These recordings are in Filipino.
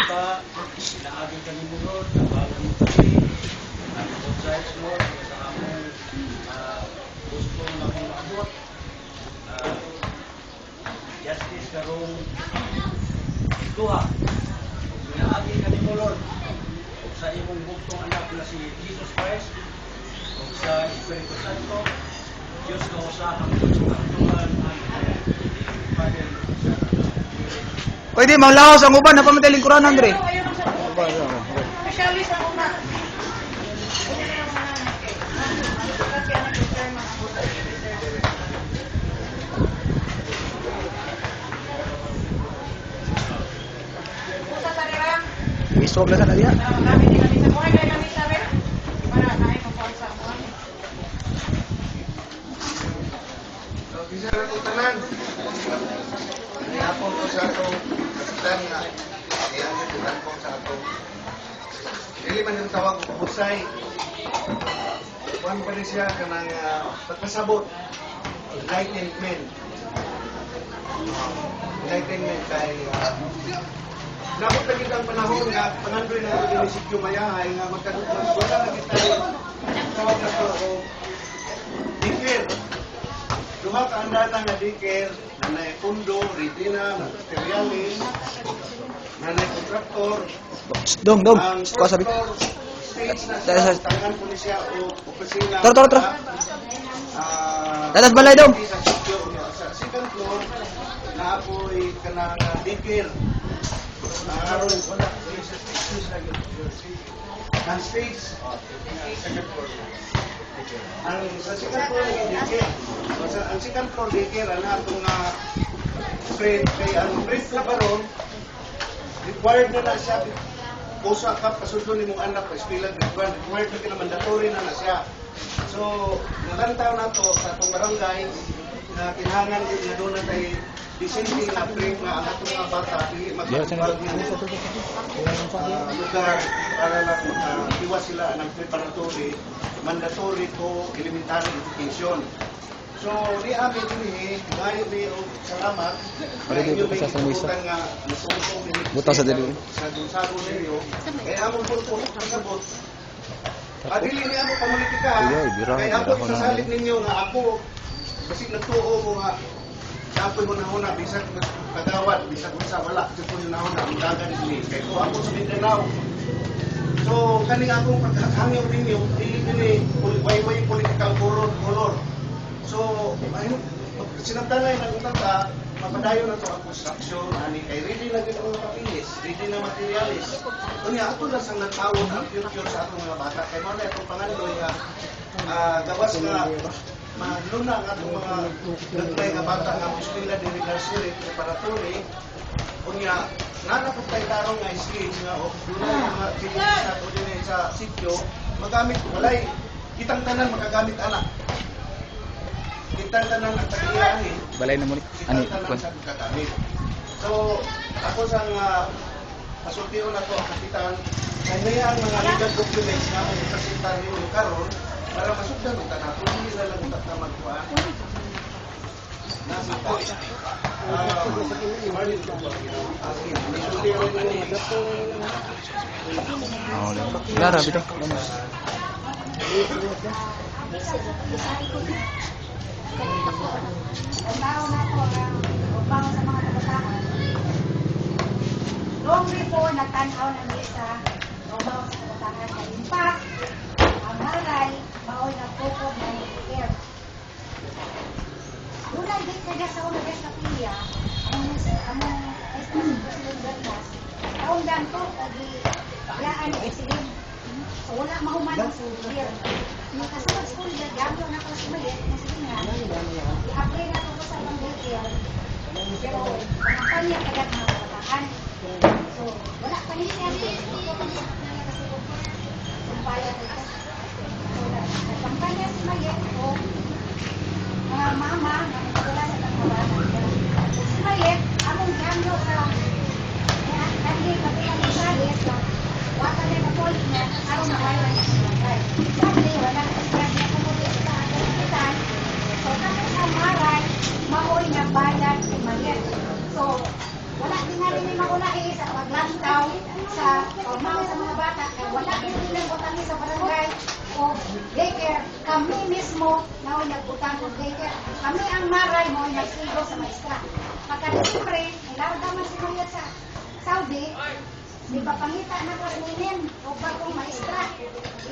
pa, sinaagin ka ni Lord, nabalan mo kami, nag-apologize mo sa among gusto na akong maabot. Justice karong duha. Sinaagin ka ni Lord, o sa imong bugtong anak na si Jesus Christ, o sa Espiritu Santo, Diyos na usahang pagsungan ang Father. Pwede, maulaos ang uban. Napamadaling Quran, Andre. Isog na sana dia. Bisa na ko tanan. Nihapon ko sa ato kasitan nga iyang kasitan ko sa ato. Dili man yung tawag busay. Kuan pa rin siya kanang pagpasabot. Enlightenment. Enlightenment kay nabot na kita ang panahon nga pangandoy na ito yung sikyo mayahay nga magkadugmas. Wala na kita tawag na ito o dikir. Duha ka andata nga dikir, nanay pundo, retina, materialis, nanay kontraktor, Dong. ang Kuha sabi. stage na siya, tangan po ni siya o opisina. Tara. Dadas balay, Dong. Sa sityo, sa second floor, naapoy ka na dikir. Aron, wala. Ang stage, second floor. Ang sa second floor dikir. Ang second floor dikir, ang atong print, kay ang print na baron, required na siya usa ka pasudlo ni mong anak pa eskwela required na mandatory na siya. So, nalantaw na to sa atong barangay na kinahanglan din nga doon na tayo dissenting na print nga ang atong mga bata dili magpapag lugar para lang iwas sila ng preparatory, mandatory to elementary education. So, di amin din ngayon din salamat. Maraming yung pagkakutan nga nasungkong Buta sa dili. sa dunsado ninyo. Kaya amon po kasabot. Adili niya mo pamulitika. Kaya ako sasalit ninyo nga ako kasi nagtuo ko nga apoy mo na huna, bisag kagawad, bisag unsa wala, kasi po na huna, ang dagan ni kaya ko ako sa Mindanao. So, kani akong pagkakangyo ninyo, dili way political color. So, ayun, sinabdanay ng utang mapadayon na ito ang construction, ani kay ready na din ang mga papilis, ready na materialis. Kunya, ato lang sang nagtawon ang future sa atong mga bata. Kaya mga itong pangandoy nga, gawas nga, magluna nga itong mga nagtay nga bata nga eskwela din nursery, preparatory. Kunya, nanapot tayo tarong nga skills nga, o doon na mga kinis na o din sa sityo, magamit, walay, kitang tanan makagamit anak. Kitang tanan ang tagiyahin. Balay na mo ni. Ani, Kitang tanan sa gagamit. So, ako sang pasultiyo na ko ang kapitan, kaya ang mga legal documents na ang ipasita ninyo karon para masugdan ang tanan. Hindi na lang utak na magkuha. Nasa po. Lara bitaw. Long before nagtanaw ng isa, umaw sa kabataan na impact, ang maray, maoy na pokog na care. Unang git na sa una sa piya, among President Bernas, taong danto, yaan ni President. So wala mahuman ang sugir. Nakasunod school na gamlo na ko sa malit, na sige nga, i-apply na ko sa mga detail. Pero, ang kanya kagat mga kabataan. So, wala pa rin yan. Nagkampanya si Mayet o mga mama na nagkawala sa kabataan. Si Mayet, among gamlo sa kanhi kapitan ng Salit na wata na na-polis na araw na kaya niya sa bagay. Sabi, wala na siya niya kumulit sa kapitan. So, kami sa maray, maoy na bayan si Mayet. So, wala din nga rin may maulahi sa paglantaw sa pagmamahal sa mga bata. Kaya wala din nilang butangi sa barangay o daycare. Kami mismo na nagbutang o daycare. Kami ang maray mo nagsigo sa maestra. Pagka-Desembre, ilarga man si Mayat sa Saudi, di ba pangita na ko ninin o bagong maestra.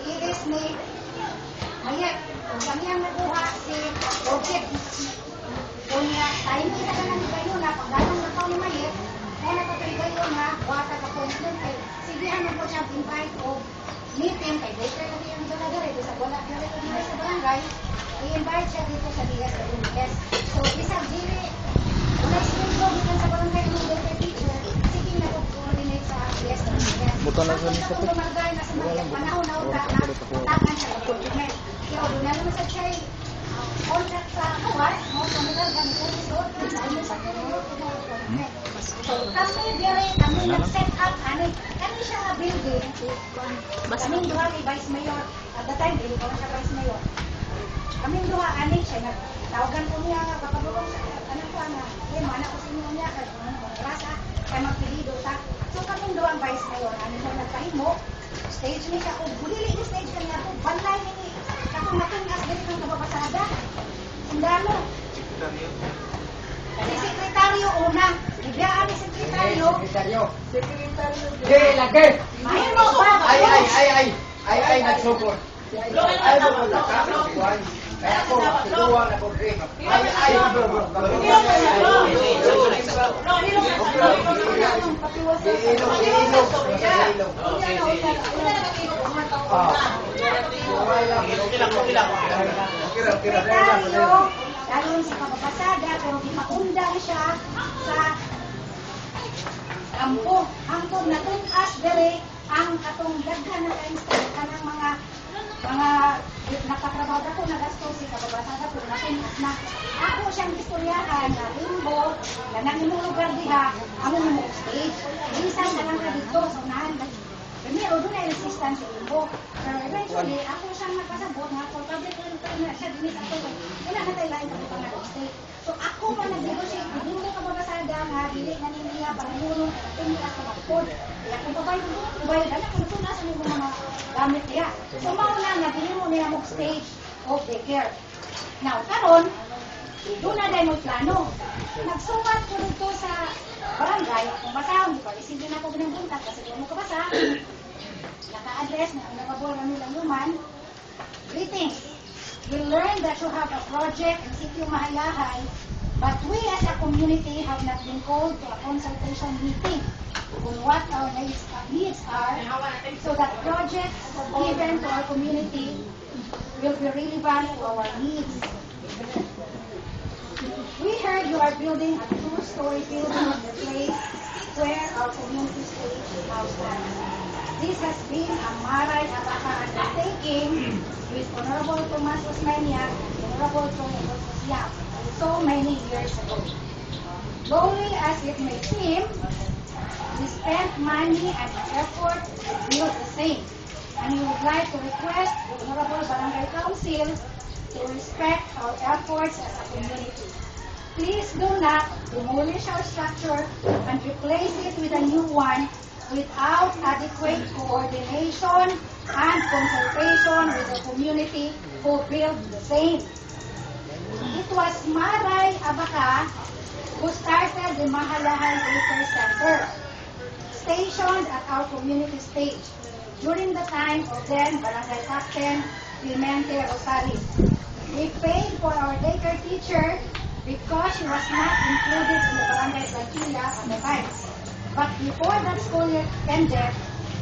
Iiris ni Mayat. O kami ang nakuha si Roget. Kunya, tayo kita ka lang kayo na pagdalang na tao ni Mayet, kaya napatuloy kayo na wata ka appointment kay sige ano po siya invite o meeting kay later na yung doon dito sa wala na rin sa barangay, i-invite siya dito sa DSWS. So, isang dili, wala sinundo dito sa barangay ng local teacher, sige na coordinate sa DSWS. Buta na sa nisa Kung lumargay na sa mga panahon na uta na tagan siya document. Kaya doon na naman sa siya contract sa kawas, mo sa mga ganito doon sa inyo sa so kami nag-set up kami siya nga building kaming duha kay Vice Mayor at the time dili ko na siya Vice Mayor kaming duha siya nagtawagan ko niya kapagulong sa ko na mana ko sa inyo niya kay rasa kay magpilido ta so kaming duha Vice Mayor mo nagpahimo stage ni siya kung dili ni stage kanya po banlay ni katong natungas dili kang kababasada sundalo si sekretaryo una bigyan ni sekretaryo lagi. mahimo ba Ay, nagsuport. Ay, kaya ako, tuwa na ko rin. Ay, bro. sekretaryo lalo sa kababasada pero di maundang siya sa kampo hangtod na tunas dere ang katong daghan na kanang mga nakatrabaho ko na gasto si kababasada ko na tunas na ako siyang istoryahan na limbo na nangimong lugar diha amo mo stage bisan na lang ka dito sa unahan primero doon ay resistance sa limbo pero eventually ako siyang nagpasabot nga for public na siya dinis ako wala na tayo lain kapag nga state so ako man nag-negotiate hindi mo kababasada nga dili na niya pangunong hindi ako magpod kaya kung babayod anak kung tunas ang mga gamit niya so mauna nga dili mo niya mag stage of the care now karon doon na dahil mo plano nagsumat ko dito sa barangay kung basahon di ba isipin ako binabuntat kasi kung mo kabasa naka-address na ang nakabol na nilang human greetings we learned that you have a project in Sitio Mahayahay but we as a community have not been called to a consultation meeting on what our needs are so that projects given to our community will be relevant to our needs. We heard you are building a two-story building of the place where our community stage now stands. This has been a Maray Abaka undertaking with Honorable Tomas Osmeña and Honorable Tony Osmeña so many years ago. Lowly as it may seem, we spent money and effort to build the same. And we would like to request the Honorable Barangay Council to respect our efforts as a community. Please do not demolish our structure and replace it with a new one without adequate coordination and consultation with the community who built the same. It was Maray Abaka who started the Mahalahan Daycare Center, stationed at our community stage during the time of then Barangay Captain Clemente Rosales. We paid for our daycare teacher because she was not included in the Barangay Plantilla at the time. But before that school year ended,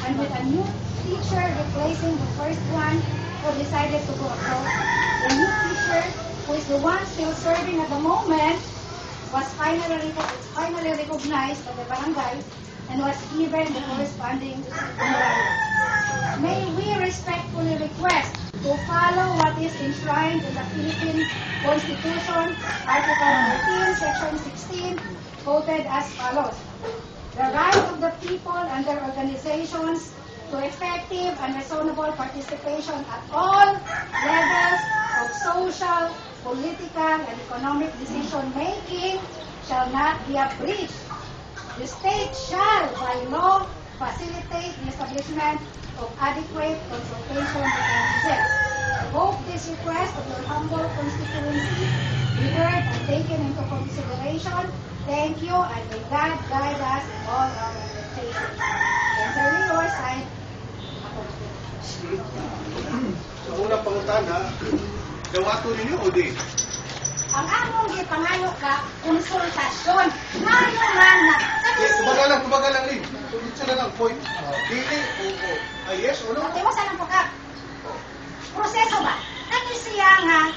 and with a new teacher replacing the first one who decided to go abroad, the new teacher, who is the one still serving at the moment, was finally recognized by the barangay and was given the corresponding honorarium. May we respectfully request to follow what is enshrined in the Philippine Constitution, Article 13, Section 16, quoted as follows. The right of the people and their organizations to effective and reasonable participation at all levels of social, political, and economic decision-making shall not be abridged. The state shall, by law, facilitate the establishment of adequate consultation with NSS. I hope this request of your humble constituency be heard and taken into consideration. Thank you, and may God guide us in all our undertakings. Sincerely yours, signed, Ako. Sa unang pangutana, dawato ninyo o di? Ang among gipangayo ka, konsultasyon. Ngayon man na, Kumagalang rin. Tulit sila ng point. Dili o yes o no? Pati mo sa po ka. Proseso ba? Kani siya nga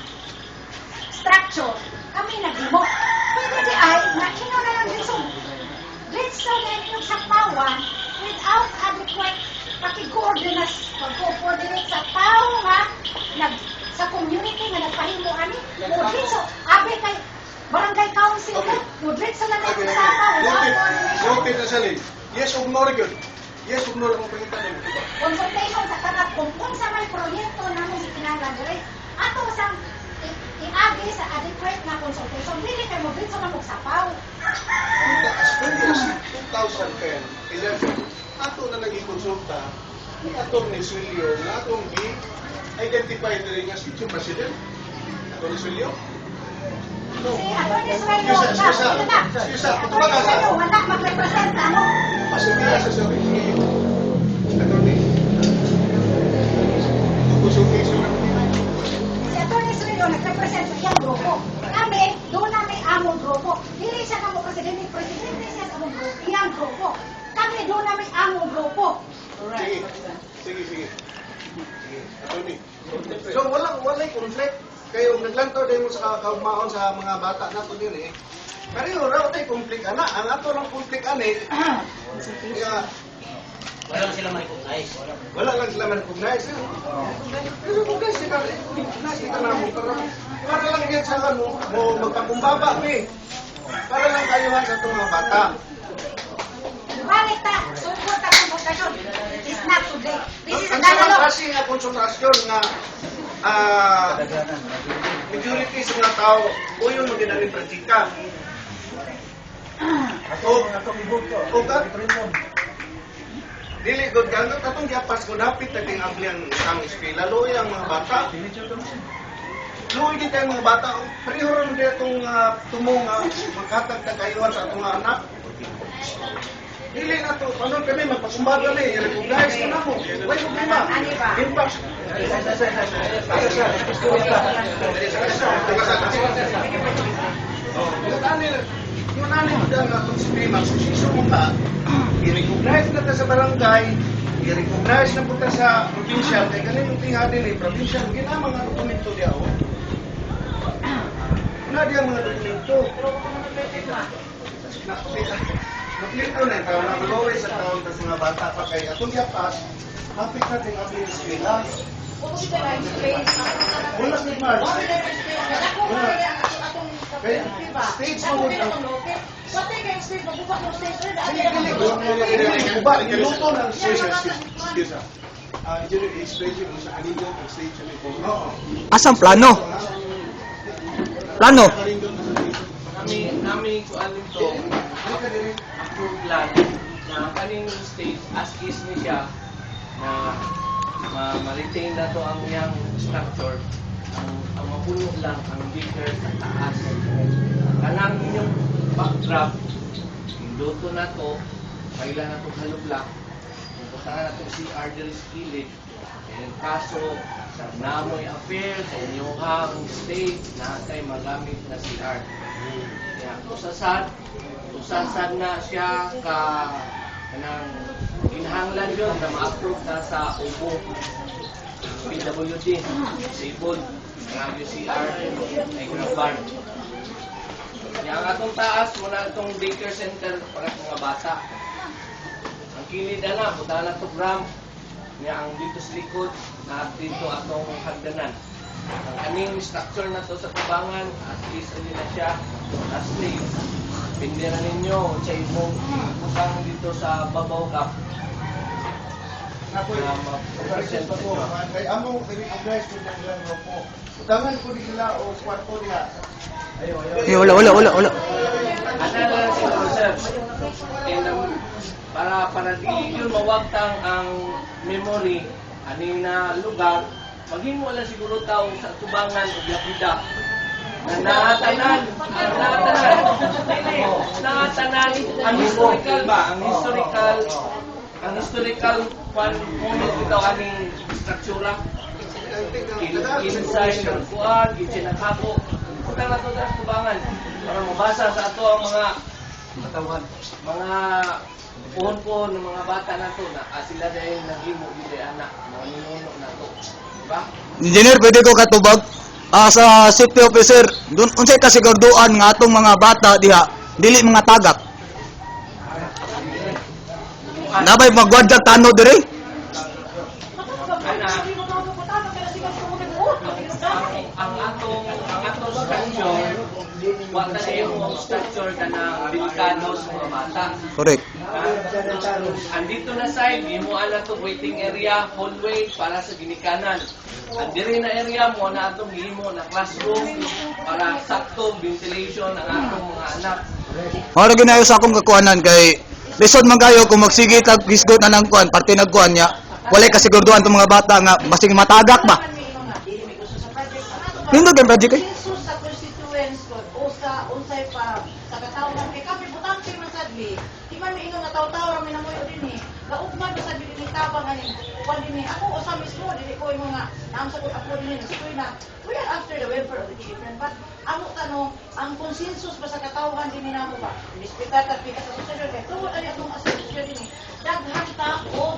structure, kami naghimo. Pwede di ay, nakino na lang dito. Let's so na inyong sakpawan without adequate pag-coordinate sa tao nga sa community nga nagpahimo ani. Mudritso, abi kay barangay council Okay. mudritso na Okay, nag-usapa without coordination. Noted na salin. Yes o no rin yun. Yes o no rin ang pangitan mo. Consultation sa kanat kung sa may proyekto namin ikinagagawin. Ato sa iagi sa adequate na consultation, hindi kayo mabritso na magsapaw. As early as 2010, 11, ato na naging konsulta ni atong ni Suelio na atong i-identify na rin nga si Chief President. Ato ni Suelio? No. Si Atty. Suelyo, Excuse, Atty. Suelyo, wala mag-represent ano. Pasabihan sa sabi ni ato ni consultation na Si Atty. Suelyo nag-represent sa iyang grupo. Kami, doon namin among grupo. Dili siya kamo presidente siya sa among grupo, iyang grupo. Kami doon namin among grupo. Sige. Attorney. So walay conflict kayo naglantaw din mo sa kaugmaon sa mga bata nato din eh. Pero raw tay conflict ana, ang ato lang conflict ani. Kaya Wala lang sila ma-recognize. wala lang sila man-recognize. Pero recognize ka na mo para lang yan sa ano, mo magpakumbaba ni. Para lang kayuhan sa itong mga bata. Balik ta, support ang consultation. It's not today. This is a Ang sama dialogue. kasi nga konsultasyon nga majority sa mga tao o yung magandang pratika. O dili gud ganto katong giapas ko dapit na ting ampliang isang eskwela loy ang mga bata. Loy di kay mga bata pareho ron di atong tumong magkatag na kayuhan sa atong mga anak. Dili na to, paano kami magpasumbaga na eh, recognize na mo. May problema. Impact. Yung nanin ko dyan na itong sistema, susiso mo ka, i-recognize na ta sa barangay, i-recognize na po ta sa provincial, kaya ganun yung tingadi ni provincial, gina mga dokumento diya o. Wala diya mga dokumento. Naklito na ito, nakalaway sa taon sa mga bata pa kay atong yapas, hapit natin ang eskwela. Wala si Mars. Kaya stage mo ang Uba, niluto ng Asang plano? Plano? Nami kuan nito approved plan na kaning state as is ni siya na ma-retain na to ang yang structure ang mapuno lang ang bigger sa taas kanang inyong backdrop induto na to kailan na to halublak punta na to CR diri sa kilid and kaso sa namoy affair sa inyong state na tay magamit na CR ya usasad na siya ka kanang inhanglan yun na ma-approve na sa UBO PWD Sibod ng UCR ay Grabar yang atong taas muna itong daycare center para sa mga bata ang kilid na buta na ito ramp niya ang dito sa likod na dito atong hagdanan ang kaning structure na to sa tubangan at least na siya lastly pindira ninyo sa imong butang dito sa babaw kap Ako'y present pa po. Kaya amo, recognize ko ng ilang grupo. Utangan ko nila o kwarto niya. Eh, wala. Ano lang siguro, sir? And, para di yun mawagtang ang memory aning na lugar, maghimo lang siguro tao sa tubangan o lapida na nakatanan ang historical ba? Ang historical moment ito aning struktura. Kinsay ng kuan, kitchen ng hako. Punta na ito sa tubangan para mabasa sa ato ang mga puhon-puhon ng mga bata na ito na sila dahil naghimo hindi anak, mga ninuno na ito. Diba? Engineer, pwede ko katubag? Sa safety officer, dun unsay kasiguraduhan nga atong mga bata diha dili mga tagak. Nabay magwadjag tano diri? Ang atong structure, wala na yung structure ka na delikado sa mga bata. Correct. Andito na side, himuan na to waiting area, hallway para sa ginikanan. Ang diri na area mo na atong himo na classroom para sakto ventilation ang atong mga anak. Mao ra ginayo sa akong kakuanan kay lisod man kayo kung magsige tag hisgot na ng kuan, parte nagkuan niya. Walay kasiguraduhan tong mga bata nga basig matagak ba. Hindi gyud project kay. Jesus sa constituents ko o sa unsay pa sa katawhan kay kami butante man sadli di man miingon nga taw-taw ra mi namoy dinhi gaugmad sa dinhi tabang ani kuan dinhi ako usa mismo dili ko ingon nga naam sa ako dinhi nastoy na we are after the welfare of the children but amo tanong ang consensus ba sa katawhan dinhi namo ba respetar ta pika sa sosyal kay tuwa ani atong asosasyon dinhi daghan ta og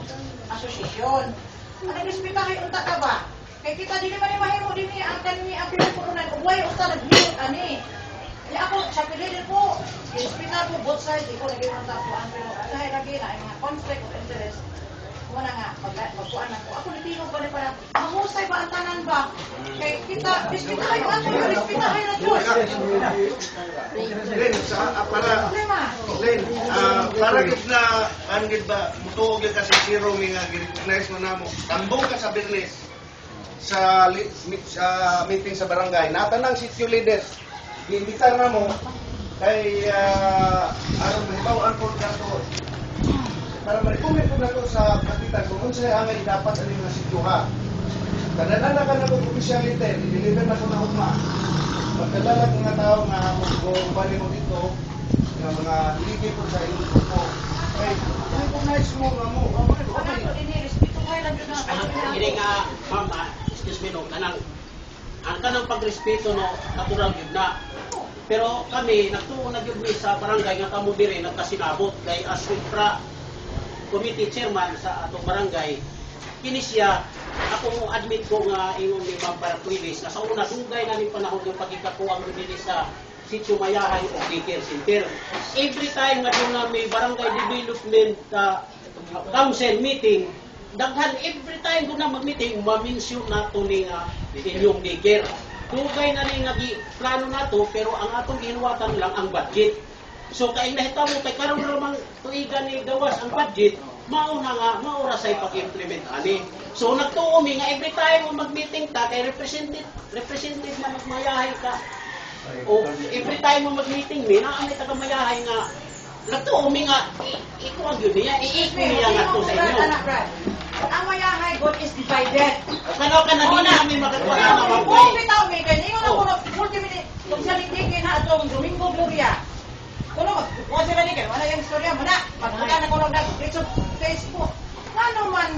asosasyon ang respetahay unta ka ba kay kita dili man mahimo dinhi ang kanini ang pinagpunan uway usa naghilig ani. Ya ako sa pilin po, respetar ko both sides iko naging ang tapuan pero dahil lagi na ang mga conflict of interest mo na nga magpuan ako. Ako nitingog pa ni para mahusay ba ang tanan ba? Kay kita respetahay mo ato respetahay na Diyos. Len, Problema. para gid na angid ba mutuog gyud kasi zero mi nga gi-recognize mo namo. Tambong ka sa Bernes sa meeting sa barangay. Natanang sitio leaders. Giimbitar na mo kay aron mahibawaan po nato para ma-recommend po nato sa kapitan kung unsay angay dapat ani nga sityoha. Kadalala ka na kung opisyalite, i-deliver na ko na ugma. Pagkadala ko nga tao nga kung bali mo dito nga mga ligi po sa inyong grupo. Kay recognize mo nga mo. Ano dinhi respetuhay lang jud na. Ini nga, ma'am, excuse me no, ang kanang pagrespeto no, natural yun na. Pero kami, nagtuon na yun sa barangay nga kamo dire nagkasinabot kay as infra committee chairman sa atong barangay, kini siya, ako mo admit ko nga ingon ni Ma'am Paratuilis na sa una dugay na ni panahon ng pagkikakuha mo din sa Sitio Mayahay o daycare center. Every time nga doon na may barangay development council meeting, daghan every time doon na mag-meeting, ma-mention nato ni inyong daycare. Dugay na ni plano nato pero ang atong ginuwatan lang ang budget. So kay nahitabo kay karon ramang tuigan ni gawas ang budget, mauna nga maura say pag-implement ani. So nagtuo mi nga every time mo mag-meeting ta kay representative man magmayahay ka. O every time mo mag-meeting mi na ang taga mayahay nga nagtuo mi nga iko ang gyud niya iiko niya nga to sa inyo. Ang mayahay God is divided. Kano ka na namin magkatuwa na Kung mga bitaw may ganyan ko na 40 minutes kung sa ligdigin na atong Domingo Gloria. Kuno mo sila ni kan wala yung istorya mo na. Pagkuha na ko lang sa Facebook. Ano man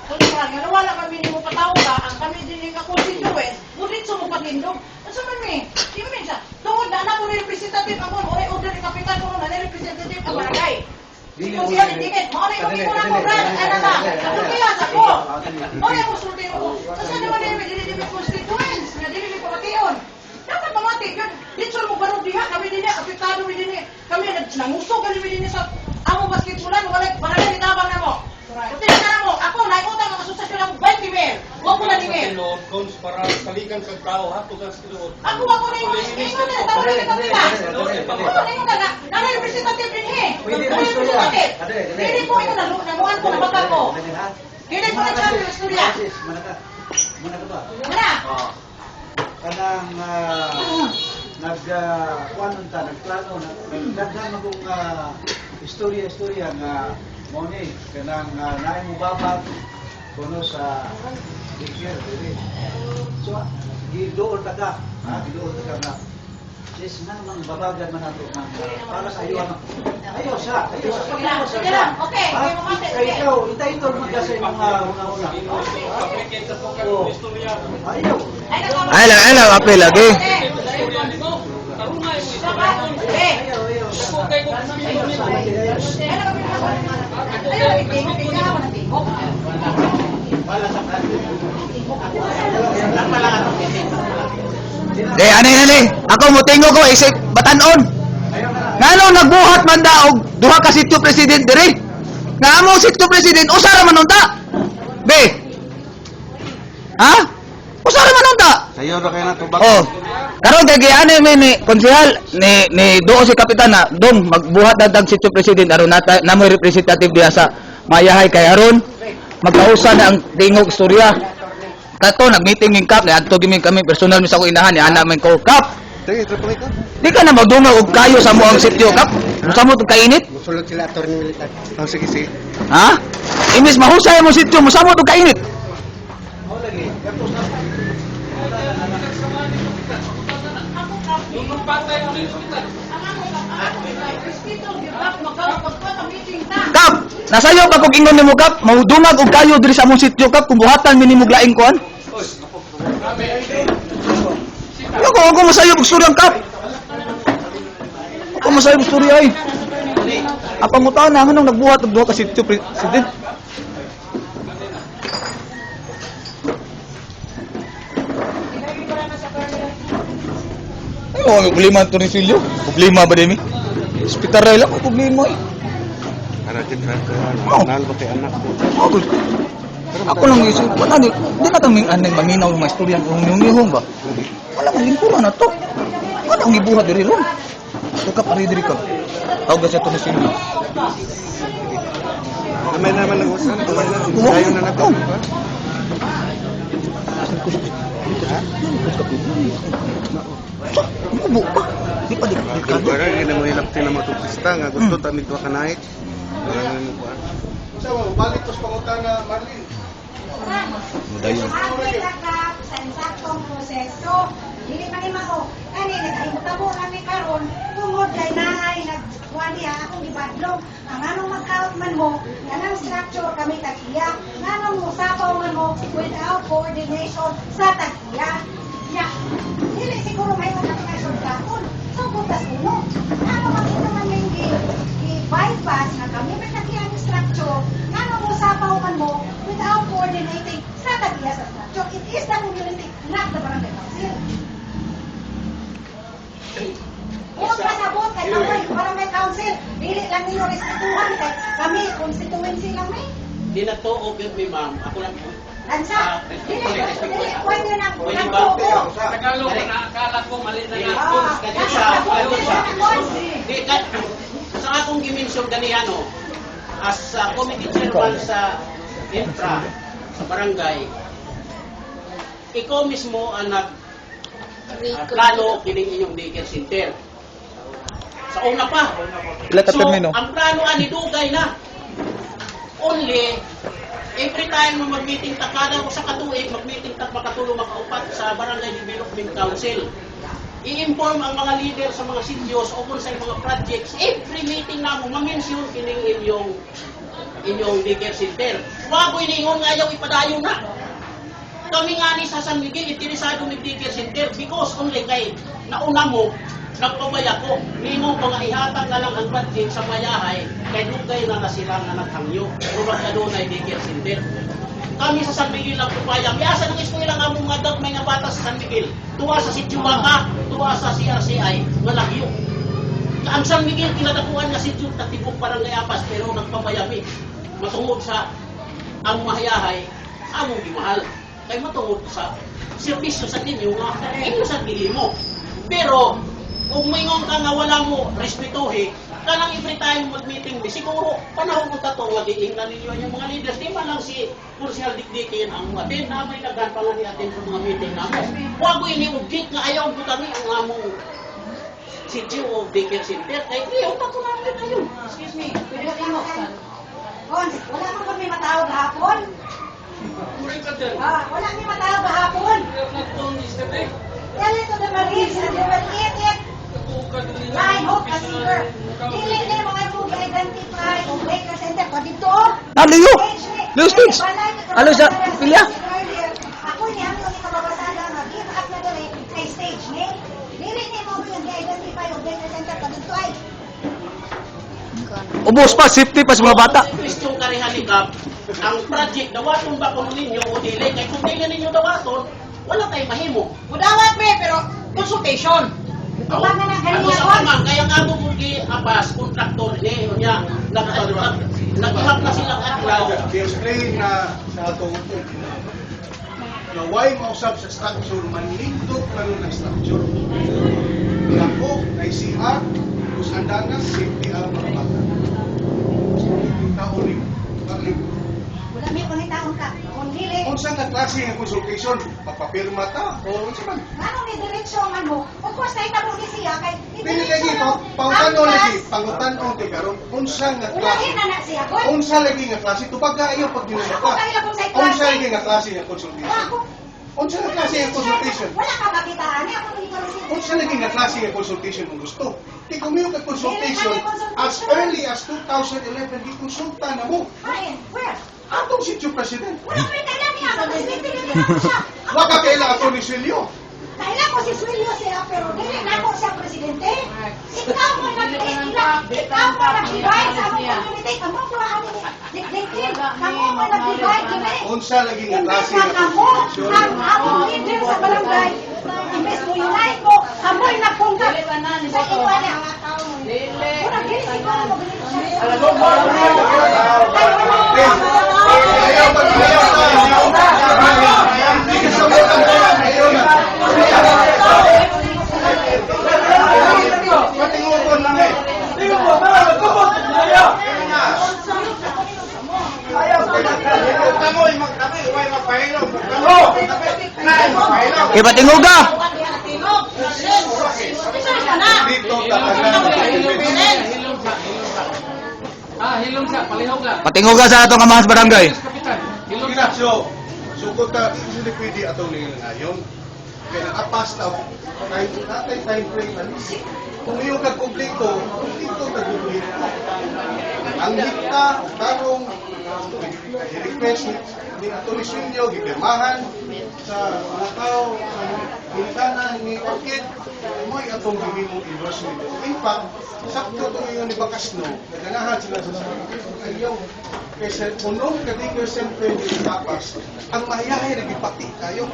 kung nga wala kami ni mo pataw ka ang kami din nga constituents, mudit mo patindog. Unsa man mi? Di man siya. Tungod na na ko ni representative ako, ore order ni kapitan ko na representative ang barangay. Kung siya ligdigin, mo na yung ko na ko brad, ana ba? Ano kaya sa ko? Mo na ko sulti ko. Kasi naman ni dili constituents, nga dili ko pation. Dapat mamati yun. Dito mo barong diha kami din apektado mi din kami nangusog kami din sa amo basketbolan wala barangay tabang na mo. Kuti na mo, ako naikutang ang asosasyon ako 20 mil. Huwag ko na limit. Cons para salikan sa tao hato ka silod. Ako na yung ingon na tawag ni kapita. Ako na yung na representative din representative. Hindi ko ito namuan ko na baka ko. Hindi ko na sabi ng istorya. Mana? Kanang kuanon ta, nagplano, nagdaghan magong istorya nga mo ni kanang naay mo babag kuno sa dikir dili. So giduol ta ka, giduol ta ka na. Sis na man babagan man ato man para sa iyo. Ayo siya. Sige lang. Okay. Okay, mamante. Sige. Ikaw, itaitol mo kasi mga una-una. Pabriket sa pagkakang istorya. Ayaw. Ay lang, apel lagi. Istorya nito. Tarunay mo istorya. Ayaw. Ako kay ko sa Di, ani. Ako mutingo ko, isip, batanon. Ngano nagbuhat man daog, duha ka sityo president diri. Nga mo sityo president, usara man unta. Be. Ha? Usara man unta. Sayo na kayo na tubak. Oh. Karon kay giani ni konsehal ni duo si kapitan na dong magbuhat dag sityo president aron na mo representative diha sa mayahay kay aron magkausa na ang tingog istorya. Kato nag-meeting ning kap ni adto gimi kami personal mi sa ko inahan ni ana man ko kap. Sige, triple ko. Di ka na magdunga og kayo sa mo ang sityo kap. Sa mo tong kainit? Musulod sila attorney militar. Oh, sige. Ha? Imis mahusay mo sityo mo sa mo tong kainit. Nung patay mo rin kita. Kap, nasayo pa kog ingon nimo kap, mahudungag og kayo diri sa among sityo kap kung buhatan mi nimo laing kuan. Ako masayo og storya kap. Ako masayo og storya ay. Apa mo ta na anong nagbuhat og duha ka sityo president? Ay, mo problema to ni Silio. Problema ba demi? Hospital ray lang problema eh. Anak kita ba kay anak ko? Ako lang isip, wala di na kaming anay maminaw ng mga istorya ng humihong ba? Wala mang lingkuran na to. Wala ang ibuhat diri ron. Ito ka pari diri ka. Tawag sa ito ni Silvio. Namay naman ng usan. Sayo na nato. Bubo pa. Di pa di ka. Para gina mo hilap tin mo to pista nga gusto ta midwa ka night. Wala mo kuan. Sa balik tos pangutana Marlin. Mudayon. Sa insaktong proseso, dili man ni mao. Kani nagahimutabo kami karon tungod kay naay nagkuan diha akong gibadlong. Ang anong mag-out man mo, ganang structure kami tagiya. Nganong musapaw man mo without coordination sa tagiya. Ya, dili siguro may mga kasultaton. So butas uno. Ano makita man yung i-bypass na kami may tagiya ng structure. Nganong musapaw man mo without coordinating sa tagiya sa structure. It is the community, not the barangay council. Kung pasabot kay barangay council, dili lang ninyo respetuhan kay kami, constituency lang may. Di na to okay mi ma'am. Ako lang po. Lansa, dili pwede na Pwede ba? Tagalog na akala ko mali na nga. Di ka sa akong gimensyon ganihano as committee chairman sa infra sa barangay. Ikaw mismo ang plano kining inyong daycare center. Sa una pa. Ila ka So, termino. ang plano ani dugay na. Only every time na mag-meeting ta kada sa katuig, mag-meeting ta makatulong makaupat sa Barangay Development Council. I-inform ang mga leader sa mga sityos o kung sa mga projects. Every meeting na mo ma-mention kining inyong daycare center. Wa ko iningon nga ayaw ipadayon na. Kami nga ni sa San Miguel, itirisado ni daycare center because only kay nauna mo, nagpabaya ko. Ninong mga ihatag na lang ang budget sa mayahay, kay dugay na sila na naghangyo. Rubak na doon ay daycare center. Kami sa San Miguel ang pupaya. Miasa ng eskwela nga mong madap may nga bata sa San Miguel. Tuwa sa Sitjuwaka, tuwa sa CRCI, malagyo. Ang San Miguel, kinadakuan nga sityo, tatibok parang ngayapas, pero nagpabayami. Matungod sa ang mayahay, among gimahal. Kay matungod sa servisyo sa ninyo nga, inyo sa pili mo. Pero, kung mayroon ka nga wala mo respetuhi, kanang every time mag-meeting di, siguro, panahon mo tato, mag-iingnan ninyo yung mga leaders. Di man lang si Kursial Dikdikin ang atin, na may naghan pa nga ni atin sa mga meeting namin. Huwag ko ini-object nga ayaw ko kami ang among sitio o daycare center. Kaya hindi, pa ko namin kayo. Excuse me, pwede ka tinok sa... Cons, wala man kami matawag hapon. Kuring ka dyan. Wala kami matawag hapon. Kaya na itong yesterday. Tell it to the Marines and they will eat it. Katukan din nila. Line hope kasi sir. Dili ni mga tubig identify kung daycare center ko dito. Liyo! Liyo stage! Alo sa pilya? Ako niya, ang yung kababasada nga, give up na doon kay stage ni. Dili ni mo yung identify yung daycare center ko dito ay. Ubos pa, safety pa sa mga bata. Question karihan ni Gab, ang project, dawaton ba kung ninyo o dili? Kaya kung dili ninyo dawaton, wala tayong mahimo. Udawat me, pero consultation. Ito ba nga Ano naghanyan sa ko? kamang, kaya nga mo kung abas, kontraktor niya, yun niya, nag-ihap na silang adlaw. I-explain na sa atong na why mausap sa structure, manlindot lang ng structure. Ako, ay CR, kung saan na safety ang mga bata. Taon ni Wala may kung itaon ka. Kung dili, kung saan ka klase ng consultation, papapirma ta, o saan? ano ni diretso man mo? Of course, kahit ako ni siya, kay Pili lagi ito, pangutan lagi, pangutan o tigaron, kung saan nga Wala klase. rin na siya, boy. Kung saan lagi nga klase, tupag ka ayaw pag ginagawa. Ako kaya kung sa Kung klase. saan lagi nga klase ng consultation. Ako, Kung saan nga klase ng consultation. wala ka makitaan. Ako hindi ko rin Kung saan lagi nga klase ng consultation kung gusto. Di kumiyo ka consultation, as early as 2011, di konsulta na mo. Hain, where? Atong sityo president. Wala ko rin kailan niya. Presidente niya ako siya. Waka kaila ato ni Silio. Kailan ko si Suelio siya, pero dili na ako siya presidente. Ikaw mo ikaw mo nag-divide sa among community. Kamu ko ang dikdikin. Kamu mo nag-divide, dili. Kung saan lagi nga Imbes klase na ng kamu, consultation. ang among leader sa barangay, imbes mo unite mo, kamo'y nagpunta. Sa iwa niya. Muna, dili siguro mo ganito siya. Ayaw pa, ayaw pa. Hindi ka sa mga ayaw na. Patingukon lang eh. Ipatinguga! Dito talaga. Hilong sa, palihaw ka. Patinguga sa atong kamahas barangay. Kapitan, hilong Hilong sa. so, sukot ka, hindi pwede atong lingon ngayon. Kaya nakapas na, kahit natay time frame na kung iyong kagkumplito, kumplito kagkumplito. Ang hita, tarong, i-request ni Atty. Silio, gipirmahan sa mga tao, sa hintana ni Orchid, mo'y atong gawin mong endorsement. In fact, sakto ito yung ni Bacasno, naganahan sila sa ayaw. Kaysa unong katigil siyempre ni Tapas, ang mahiyahay nagipati tayo.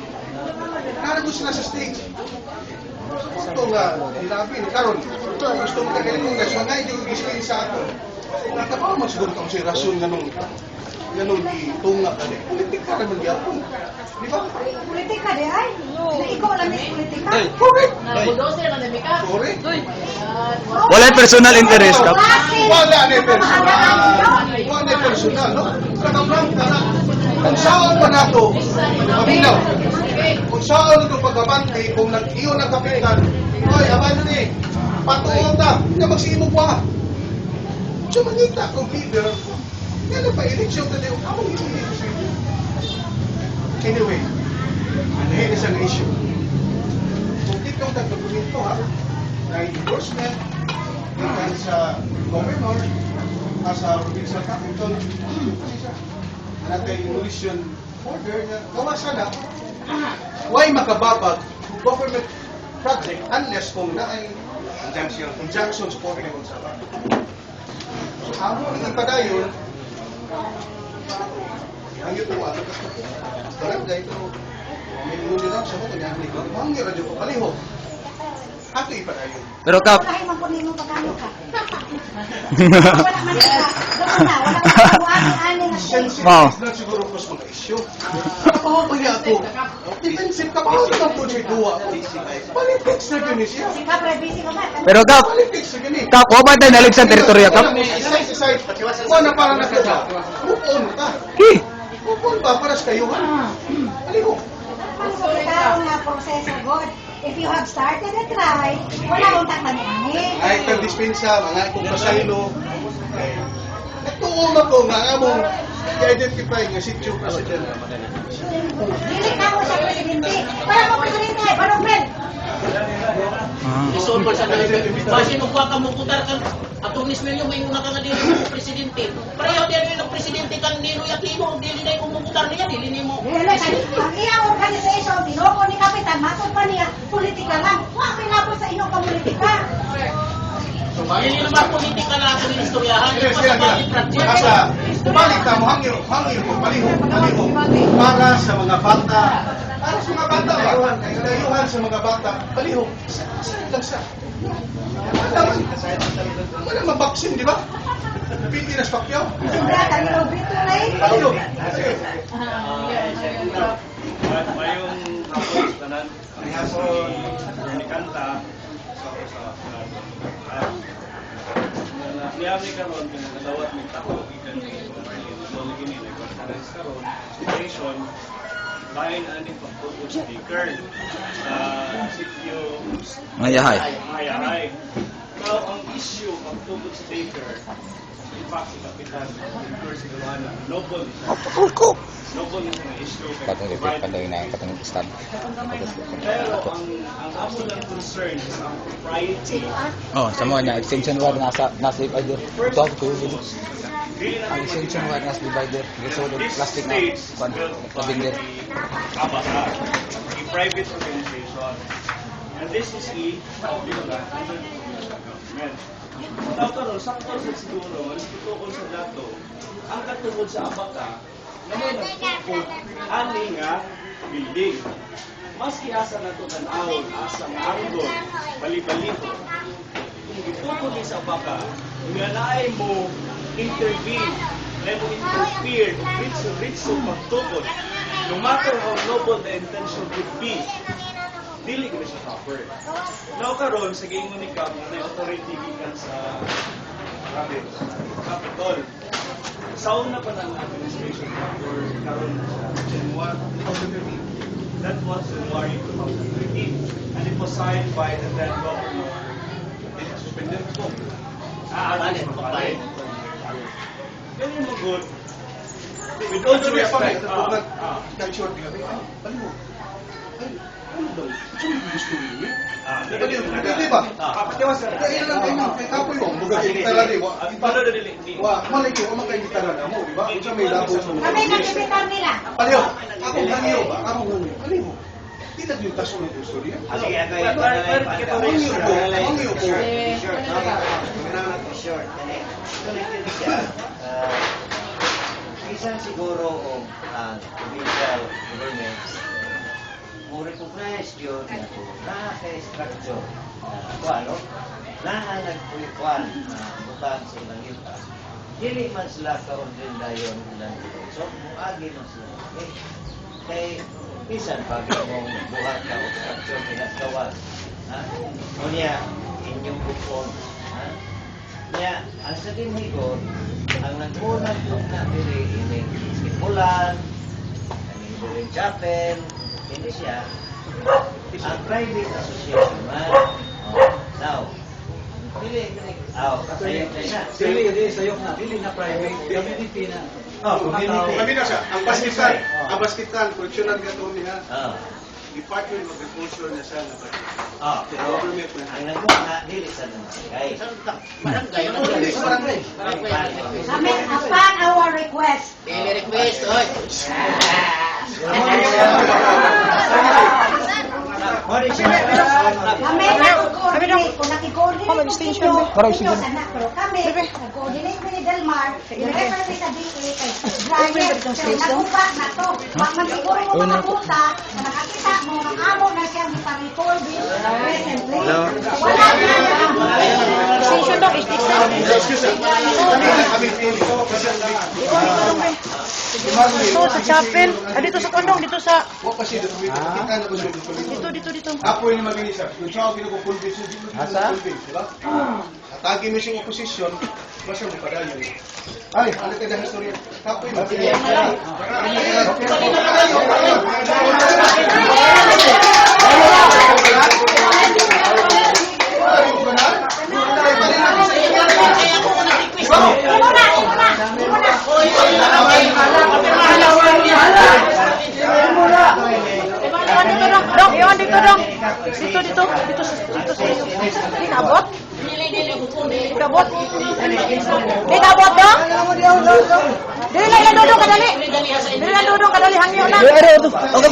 Narito sila sa stage. Ito nga, nilabi ni Karon. Gusto mo kagaling kong guys, mga hindi ko gising sa ato. Nakabaw mo siguro kung si Rason ganun itunga ka rin. Politika naman yapon. Di ba? Politika di ay. Ikaw lang is politika. Correct. Bulldozer na namin ka. Correct. Walay personal interest, Kap. Wala na personal. Wala na personal, no? Kanang ka na. Kung saan pa na ito, mabilaw. Kung saan ito pagkabante, kung nag-iyo ng kapitan, oy, abante, patuon ta, hindi na magsiimog pa. So, manita kung leader, yan na pa, eleksyon na din, ako eleksyon. Anyway, ano isang issue. Kung ikaw nagpapulito, ha, na endorsement, ikan sa governor, sa provincial capital, natin demolition order na gawa sana, why makababag government project unless kung na ay injunction supporting ang usapan. So, amo ang padayon, ang ito, barangay ito, may ulo lang sa mga kanyang likod, mga radyo pa palihog. Ato ipadayon. Pero Kap, Wala man po nimo pagkano ka. Wala man ka. Wala ka kabuan-ani na siya. Sensitive na siguro ko sa mga issue. Oo, kaya ako. Defensive ka pa ako ng project duwa. Politics na yun siya. Si Kapre, busy ka ba? pero Kap, Politics na yun eh. Kap, wa ba tayo nalig sa teritorya, Kap? Isa-isa. Wala para na ka. Move on ka. Ki, Move on ba? Para sa kayo ha? Aliho. Ano sa tao nga proseso, God? if you have started a try, wala akong tataniangin. Mga itong dispensa, mga itong pasaylo. Nagtuon ako nga among i-identify nga si Chief President. Dili na mo sa presidente. Para mo presidente, barokmen. Isun ko sa basin ug ka mo putar kan atong Nismelyo may una ka nga dili mo presidente. Pareho diyan yung presidente kan Nino Aquino dili na ko mo putar niya dili nimo. Dili ang iyang organisasyon, tinoko ni Kapitan, matod pa niya, politika lang. Wa pinapos sa inyong kapolitika. Dili naman politika na ang istoryahan. Yes, yan, yan. Asa, balik ka mo, hangyo ko, palihog, para sa mga bata. Para sa mga bata ba? Layuhan sa mga bata. Palihog. Saan lang sa? Wala mabaksin, di ba? Pilipinas Pacquiao. Sindra, kanino Brito na eh. Palihog. Mayong tapos tanan ang hapon ni kanta niyami karon pinadawat ni tako ikan ni so gini ni conference karon station bahin ani pagtuod speaker sa sitio Mayahay. Mayahay. Now ang issue pagtuod speaker in fact si Kapitan Victor Sigurana noble noble na issue Katong repeat pa daw na katong stand. pero ang amo lang concern is ang propriety. Oh, sa mga niya extension wire nasa divider. Ito ko ang extension wire nasa divider. So plastic na pan kabinder. Abasa, a private organization. And this is under the government. Tao karon sakto sa siguro, tutukol sa dato. Ang katungod sa Abaka, na may nagtukod ani nga building. Maski asa na ito tanawon, asa nga anggol, bali-balito. Kung gitukod ni sa Abaka, nga naay mo intervene, na mo interfere, ritso magtukod. No matter how noble the intention could be, dili ko siya proper. Now karon sa giingon ni Kap na authority gikan sa Capitol. Sa una pa ng administration or karon sa January 2013. That was January 2013 and it was signed by the then governor. It was suspended po. Alis pa pala. Ganyan mo good. With all due respect, Nag-short ka. Palihog. Ano daw? Saan gusto niyo? Di ba? Kaya lang kayo kay kapoy mo. Buga gitara ni wa. Wa, malay ko makay gitara na mo, di ba? Unsa may labo sa mga. Kami nagsibitan nila. Palihog. Ako hangyo ba? Ako hangyo. Palihog. Di na yung kaso ng gusto niya. Hangyo ko. Bisan siguro o provincial government mo recognize yun na naka-structure ano na nagpuikuan butang sa ilang yuta dili man sila kaon din dayon ilang yuta so muagi man sila kay bisan pag mong buhat ka o structure pinagawas unya inyong bukon niya ang sa dinhigon ang nagmunag kung na diri ining simulan ining buling chapel hindi siya ang private association man now dili kasayok na siya sayok na, dili na private, community na. Kami na siya. Ang baskitan, correctional gato niya. Department of Agriculture na siya. Government na. ang nagmunag dili sa barangay Kami, upon our request. request oy. Kami nag-coordinate, kung nakikoordinate ko inyo, anak, pero kami, nag-coordinate ko ni Delmar, i-refer sa DA kay Brian, pero nakupa na to. Wag man siguro mo makapunta, na nakakita mo, ng amo na siyang ipa-record recently. Wala na. Extension daw, extension. Dito sa chapel. Dito sa kondong, dito sa... Dito. Apo yung mag-inisa. Yung siya ako kinukukulbis, hindi mo kinukukulbis, di ba? Atagi mo siyang oposisyon, basta mo padayo. Ay, ano ka na historia? Apo yung mag-inisa. Dong, iwan dito dong. Dito sa iyo. Di kabot? Di kabot? Di kabot dong? Dili lang dudong kadali. Dili lang dudong kadali hangyo na. Ano ito? Okay,